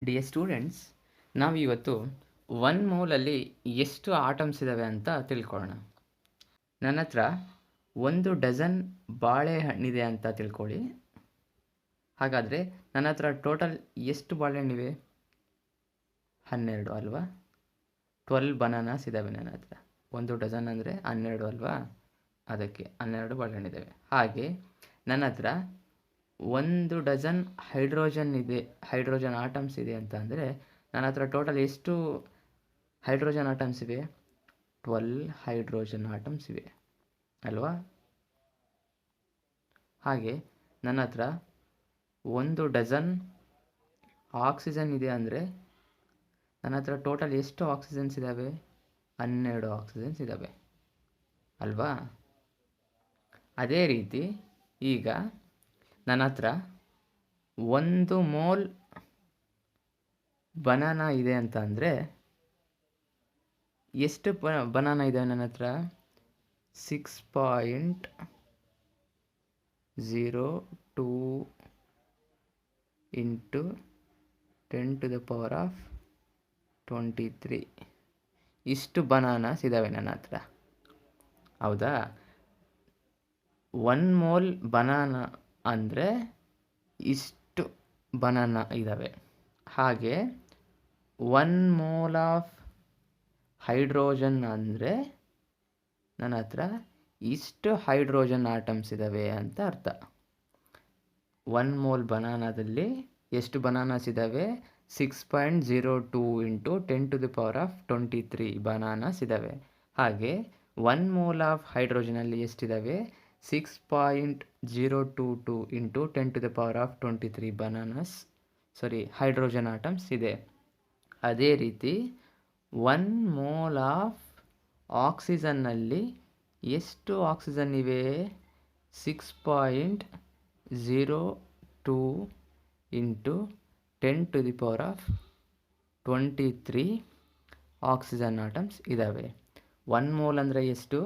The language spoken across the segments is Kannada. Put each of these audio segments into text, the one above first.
ಡಿಯರ್ ಸ್ಟೂಡೆಂಟ್ಸ್, ನಾವು ಇವತ್ತು 1 ಮೋಲಲ್ಲಿ ಎಷ್ಟು ಆಟಮ್ಸ್ ಇದ್ದಾವೆ ಅಂತ ತಿಳ್ಕೊಳ್ಳೋಣ. ನನ್ನ ಹತ್ರ 1 ಡಜನ್ ಬಾಳೆಹಣ್ಣಿದೆ ಅಂತ ತಿಳ್ಕೊಳ್ಳಿ. ಹಾಗಾದರೆ ನನ್ನ ಹತ್ರ ಟೋಟಲ್ ಎಷ್ಟು ಬಾಳೆಹಣ್ಣಿವೆ? 12 ಅಲ್ವಾ? 12 ಬನಾನಾಸ್ ಇದ್ದಾವೆ ನನ್ನ ಹತ್ರ. 1 ಡಜನ್ ಅಂದರೆ 12 ಅಲ್ವಾ? ಅದಕ್ಕೆ 12 ಬಾಳೆಹಣ್ಣಿದ್ದಾವೆ. ಹಾಗೆ ನನ್ನ ಹತ್ರ 1 ಡಜನ್ ಹೈಡ್ರೋಜನ್ ಆಟಮ್ಸ್ ಇದೆ ಅಂತ ಅಂದರೆ ನನ್ನ ಹತ್ರ ಟೋಟಲ್ ಎಷ್ಟು ಹೈಡ್ರೋಜನ್ ಆಟಮ್ಸ್ ಇವೆ? 12 ಹೈಡ್ರೋಜನ್ ಆಟಮ್ಸ್ ಇವೆ ಅಲ್ವಾ? ಹಾಗೆ ನನ್ನ ಹತ್ರ 1 ಡಜನ್ ಆಕ್ಸಿಜನ್ ಇದೆ ಅಂದರೆ ನನ್ನ ಹತ್ರ ಟೋಟಲ್ ಎಷ್ಟು ಆಕ್ಸಿಜನ್ಸ್ ಇದ್ದಾವೆ? 12 ಆಕ್ಸಿಜನ್ಸ್ ಇದ್ದಾವೆ ಅಲ್ವಾ? ಅದೇ ರೀತಿ ಈಗ ನನ್ನ ಹತ್ರ 1 ಮೋಲ್ ಬನಾನಾ ಇದೆ ಅಂತ ಅಂದರೆ ಎಷ್ಟು ಬನಾನಾ ಇದೆ ನನ್ನ ಹತ್ರ? 6.02 ಇಂಟು 10⁻23 ಇಷ್ಟು ಬನಾನಾಸ್ ಇದ್ದಾವೆ ನನ್ನ ಹತ್ರ. ಹೌದಾ? 1 ಮೋಲ್ ಬನಾನಾ ಅಂದರೆ ಇಷ್ಟು ಬನಾನಾ ಇದ್ದಾವೆ. ಹಾಗೆ 1 ಮೋಲ್ ಆಫ್ ಹೈಡ್ರೋಜನ್ ಅಂದರೆ ನನ್ನ ಹತ್ರ ಇಷ್ಟು ಹೈಡ್ರೋಜನ್ ಆಟಮ್ಸ್ ಇದ್ದಾವೆ ಅಂತ ಅರ್ಥ. 1 ಮೋಲ್ ಬನಾನಾದಲ್ಲಿ ಎಷ್ಟು ಬನಾನಾಸ್ ಇದ್ದಾವೆ? 6.02 ಇಂಟು 10⁻23 ಬನಾನಾಸ್ ಇದ್ದಾವೆ. ಹಾಗೆ 1 ಮೋಲ್ ಆಫ್ ಹೈಡ್ರೋಜನಲ್ಲಿ ಎಷ್ಟಿದ್ದಾವೆ? 6.022 ಇಂಟು 10⁻23 ಹೈಡ್ರೋಜನ್ ಆಟಮ್ಸ್ ಇದೆ. ಅದೇ ರೀತಿ 1 ಮೋಲ್ ಆಫ್ ಆಕ್ಸಿಜನ್ನಲ್ಲಿ ಎಷ್ಟು ಆಕ್ಸಿಜನ್ ಇವೆ? 6.02 ಇಂಟು 10⁻23 ಆಕ್ಸಿಜನ್ ಆಟಮ್ಸ್ ಇದ್ದಾವೆ. 1 ಮೋಲ್ ಅಂದರೆ ಎಷ್ಟು?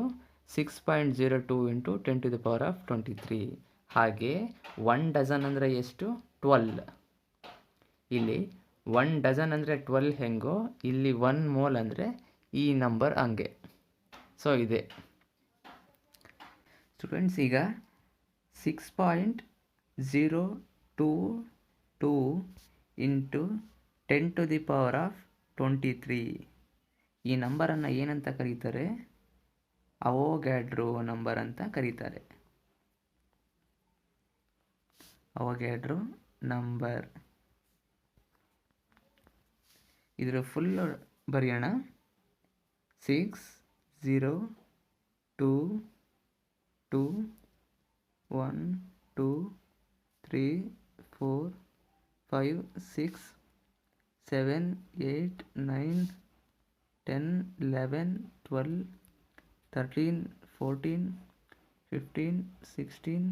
6.02 ಇಂಟು 10⁻23. ಹಾಗೆ 1 ಡಜನ್ ಅಂದರೆ ಎಷ್ಟು? 12. ಇಲ್ಲಿ 1 ಡಜನ್ ಅಂದರೆ 12 ಹೆಂಗೋ ಇಲ್ಲಿ 1 ಮೋಲ್ ಅಂದರೆ ಈ ನಂಬರ್ ಹಂಗೆ. ಸೊ ಇದೆ ಸ್ಟೂಡೆಂಟ್ಸ್. ಈಗ 6.022 ಇಂಟು 10⁻23 ಈ ನಂಬರನ್ನು ಏನಂತ ಕರೀತಾರೆ? ಅವೋಗ್ಯಾಡ್ರೋ ನಂಬರ್ ಅಂತ ಕರೀತಾರೆ. ಅವೋಗ್ಯಾಡ್ರೋ ನಂಬರ್. ಇದರ ಫುಲ್ ಬರೆಯೋಣ. 6.022 1 2 3 4 5 6 7 8 9 10 11 12 13 14 15 16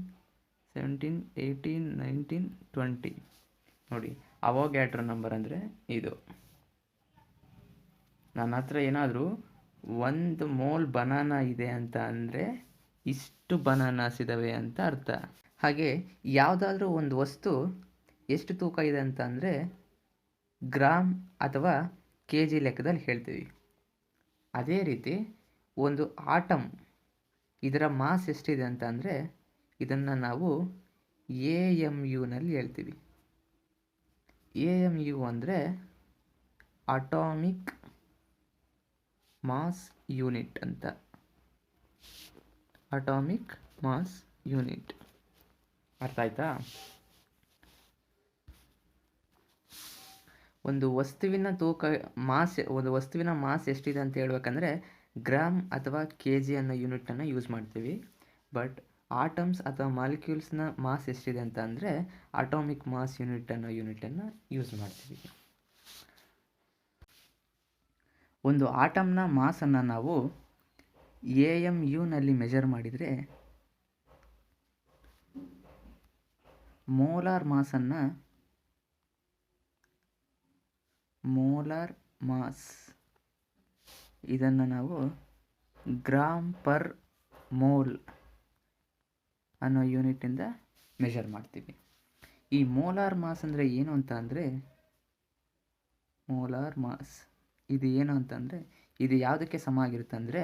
17 18 19 20 ನೋಡಿ, ಅವೋಗ್ಯಾಡ್ರೋ ನಂಬರ್ ಅಂದರೆ ಇದು. ನನ್ನ ಹತ್ರ ಏನಾದರೂ 1 ಮೋಲ್ ಬನಾನಾ ಇದೆ ಅಂತ ಅಂದರೆ ಇಷ್ಟು ಬನಾನಾಸ್ ಇದ್ದಾವೆ ಅಂತ ಅರ್ಥ. ಹಾಗೆ ಯಾವುದಾದ್ರೂ ಒಂದು ವಸ್ತು ಎಷ್ಟು ತೂಕ ಇದೆ ಅಂತ ಅಂದರೆ ಗ್ರಾಮ್ ಅಥವಾ kg ಲೆಕ್ಕದಲ್ಲಿ ಹೇಳ್ತೀವಿ. ಅದೇ ರೀತಿ ಒಂದು ಆಟಮ್ ಇದರ ಮಾಸ್ ಎಷ್ಟಿದೆ ಅಂತ ಅಂದರೆ ಇದನ್ನು ನಾವು AMUನಲ್ಲಿ ಹೇಳ್ತೀವಿ. AMU ಅಂದರೆ ಅಟಾಮಿಕ್ ಮಾಸ್ ಯೂನಿಟ್ ಅಂತ. Atomic mass unit. ಅರ್ಥ ಆಯ್ತಾ? ಒಂದು ವಸ್ತುವಿನ ಮಾಸ್ ಎಷ್ಟಿದೆ ಅಂತ ಹೇಳ್ಬೇಕಂದ್ರೆ ಗ್ರಾಮ್ ಅಥವಾ kg ಅನ್ನೋ ಯೂನಿಟನ್ನು ಯೂಸ್ ಮಾಡ್ತೀವಿ. ಬಟ್ ಆಟಮ್ಸ್ ಅಥವಾ ಮಾಲಿಕ್ಯೂಲ್ಸ್ನ ಮಾಸ್ ಎಷ್ಟಿದೆ ಅಂತ ಅಂದರೆ ಅಟಾಮಿಕ್ ಮಾಸ್ ಯೂನಿಟ್ ಅನ್ನೋ ಯೂನಿಟನ್ನು ಯೂಸ್ ಮಾಡ್ತೀವಿ. ಒಂದು ಆಟಮ್ನ ಮಾಸನ್ನು ನಾವು AMUನಲ್ಲಿ ಮೆಜರ್ ಮಾಡಿದರೆ ಮೋಲಾರ್ ಮಾಸ್ ಇದನ್ನು ನಾವು ಗ್ರಾಮ್ ಪರ್ ಮೋಲ್ ಅನ್ನೋ ಯೂನಿಟಿಂದ ಮೆಜರ್ ಮಾಡ್ತೀವಿ. ಈ ಮೋಲಾರ್ ಮಾಸ್ ಅಂದರೆ ಏನು ಅಂತ ಅಂದರೆ ಮೋಲಾರ್ ಮಾಸ್. ಇದು ಏನು ಅಂತಂದರೆ ಇದು ಯಾವುದಕ್ಕೆ ಸಮ ಆಗಿರುತ್ತೆ ಅಂದರೆ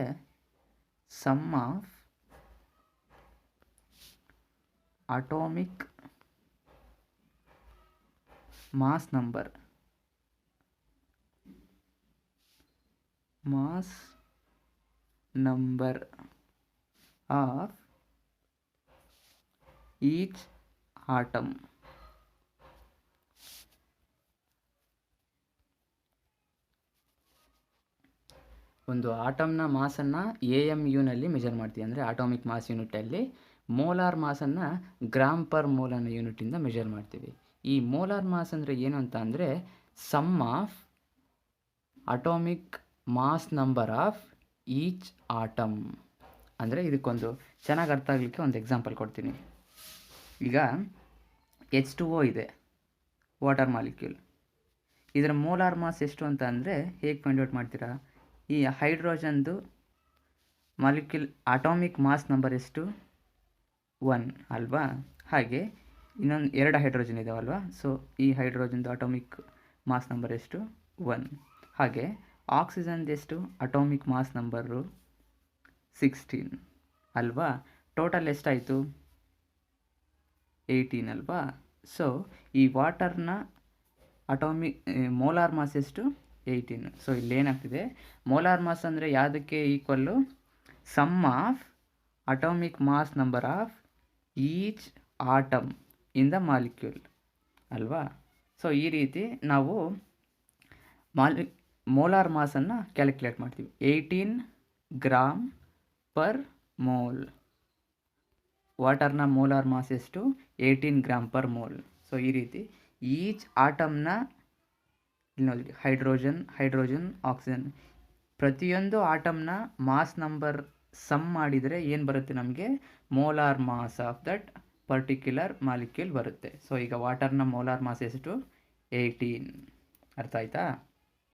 sum of atomic mass number of each atom. ಒಂದು ಆಟಮ್ನ ಮಾಸನ್ನು AMUನಲ್ಲಿ ಮೆಜರ್ ಮಾಡ್ತೀವಿ, ಅಂದರೆ ಆಟೋಮಿಕ್ ಮಾಸ್ ಯೂನಿಟಲ್ಲಿ. ಮೋಲಾರ್ ಮಾಸನ್ನು ಗ್ರಾಮ್ ಪರ್ ಮೋಲ್ ಅನ್ನೋ ಯೂನಿಟಿಂದ ಮೆಜರ್ ಮಾಡ್ತೀವಿ. ಈ ಮೋಲಾರ್ ಮಾಸ್ ಅಂದರೆ ಏನು ಅಂತ ಅಂದರೆ sum of atomic mass number of each atom. ಅಂದರೆ ಇದಕ್ಕೊಂದು ಚೆನ್ನಾಗಿ ಅರ್ಥ ಆಗಲಿಕ್ಕೆ ಒಂದು ಎಕ್ಸಾಂಪಲ್ ಕೊಡ್ತೀನಿ. ಈಗ H2O ಇದೆ, ವಾಟರ್ ಮಾಲಿಕ್ಯೂಲ್. ಇದರ ಮೋಲಾರ್ ಮಾಸ್ ಎಷ್ಟು ಅಂತ ಅಂದರೆ ಹೇಗೆ ಫೈಂಡ್ ಔಟ್ ಮಾಡ್ತೀರಾ? ಈ ಹೈಡ್ರೋಜನ್ದು ಮಾಲಿಕ್ಯೂಲ್ ಅಟಾಮಿಕ್ ಮಾಸ್ ನಂಬರ್ ಎಷ್ಟು? 1 ಅಲ್ವಾ? ಹಾಗೆ ಇನ್ನೊಂದು 2 ಹೈಡ್ರೋಜನ್ ಇದಾವಲ್ವಾ? ಸೊ ಈ ಹೈಡ್ರೋಜನ್ದು ಅಟಾಮಿಕ್ ಮಾಸ್ ನಂಬರ್ ಎಷ್ಟು? 1. ಹಾಗೆ ಆಕ್ಸಿಜನ್ದು ಎಷ್ಟು ಅಟಾಮಿಕ್ ಮಾಸ್ ನಂಬರು? 16 ಅಲ್ವಾ? ಟೋಟಲ್ ಎಷ್ಟಾಯಿತು? 18 ಅಲ್ವಾ? ಸೊ ಈ ವಾಟರ್ನ ಮೋಲಾರ್ ಮಾಸ್ ಎಷ್ಟು? 18. ಸೊ ಇಲ್ಲಿ ಏನಾಗ್ತಿದೆ, ಮೋಲಾರ್ ಮಾಸ್ ಅಂದರೆ ಯಾವುದಕ್ಕೆ equal? Sum of atomic mass number of each atom in the molecule ಅಲ್ವಾ? ಸೊ ಈ ರೀತಿ ನಾವು ಮೋಲಾರ್ ಮಾಸನ್ನು ಕ್ಯಾಲ್ಕುಲೇಟ್ ಮಾಡ್ತೀವಿ. 18 ಗ್ರಾಮ್ ಪರ್ ಮೋಲ್. ವಾಟರ್ನ ಮೋಲಾರ್ ಮಾಸ್ ಎಷ್ಟು? 18 ಗ್ರಾಮ್ ಪರ್ ಮೋಲ್. ಸೊ ಈ ರೀತಿ ಈಚ್ ಆಟಮ್ನ ಇಲ್ಲಿ ನೋಡಿ, ಹೈಡ್ರೋಜನ್, ಆಕ್ಸಿಜನ್, ಪ್ರತಿಯೊಂದು ಆಟಮ್ನ ಮಾಸ್ ನಂಬರ್ ಸಮ್ ಮಾಡಿದರೆ ಏನು ಬರುತ್ತೆ ನಮಗೆ? Molar mass of that particular molecule ಬರುತ್ತೆ. ಸೊ ಈಗ ವಾಟರ್ನ ಮೋಲಾರ್ ಮಾಸ್ ಎಷ್ಟು? 18. ಅರ್ಥ ಆಯ್ತಾ?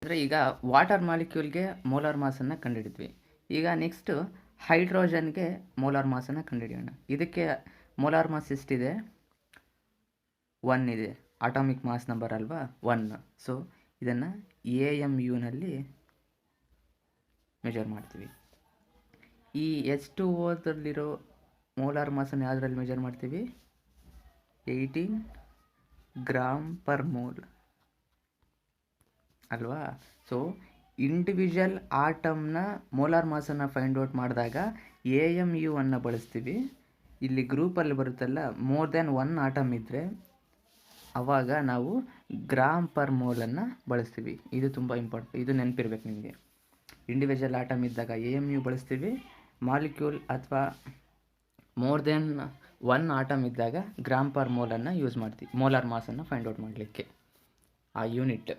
ಅಂದರೆ ಈಗ ವಾಟರ್ ಮಾಲಿಕ್ಯೂಲ್ಗೆ ಮೋಲಾರ್ ಮಾಸನ್ನು ಕಂಡುಹಿಡಿದ್ವಿ. ಈಗ ನೆಕ್ಸ್ಟು ಹೈಡ್ರೋಜನ್ಗೆ ಮೋಲಾರ್ ಮಾಸನ್ನು ಕಂಡುಹಿಡಿಯೋಣ. ಇದಕ್ಕೆ ಮೋಲಾರ್ ಮಾಸ್ ಎಷ್ಟಿದೆ? 1 ಇದೆ. ಅಟಾಮಿಕ್ ಮಾಸ್ ನಂಬರ್ ಅಲ್ವಾ? 1. ಸೊ ಇದನ್ನು AMUನಲ್ಲಿ ಮೆಜರ್ ಮಾಡ್ತೀವಿ. ಈ H2Oದಲ್ಲಿರೋ ಮೋಲಾರ್ ಮಾಸನ್ನು ಯಾವುದರಲ್ಲಿ ಮೆಜರ್ ಮಾಡ್ತೀವಿ? 18 ಗ್ರಾಮ್ ಪರ್ ಮೋಲ್ ಅಲ್ವಾ? ಸೊ ಇಂಡಿವಿಜುವಲ್ ಆಟಮ್ನ ಮೋಲಾರ್ ಮಾಸನ್ನು ಫೈಂಡ್ ಔಟ್ ಮಾಡಿದಾಗ AMU ಅನ್ನು ಬಳಸ್ತೀವಿ. ಇಲ್ಲಿ ಗ್ರೂಪಲ್ಲಿ ಬರುತ್ತಲ್ಲ, ಮೋರ್ ದ್ಯಾನ್ 1 ಆಟಮ್ ಇದ್ದರೆ ಆವಾಗ ನಾವು ಗ್ರಾಮ್ ಪರ್ ಮೋಲನ್ನು ಬಳಸ್ತೀವಿ. ಇದು ತುಂಬ ಇಂಪಾರ್ಟೆಂಟ್, ಇದು ನೆನಪಿರ್ಬೇಕು ನಿಮಗೆ. ಇಂಡಿವಿಜುವಲ್ ಆಟಮ್ ಇದ್ದಾಗ AMU ಬಳಸ್ತೀವಿ. ಮಾಲಿಕ್ಯೂಲ್ ಅಥವಾ ಮೋರ್ ದೆನ್ 1 ಆಟಮ್ ಇದ್ದಾಗ ಗ್ರಾಮ್ ಪರ್ ಮೋಲನ್ನು ಯೂಸ್ ಮಾಡ್ತೀವಿ, ಮೋಲಾರ್ ಮಾಸನ್ನು ಫೈಂಡ್ ಔಟ್ ಮಾಡಲಿಕ್ಕೆ ಆ ಯೂನಿಟ್.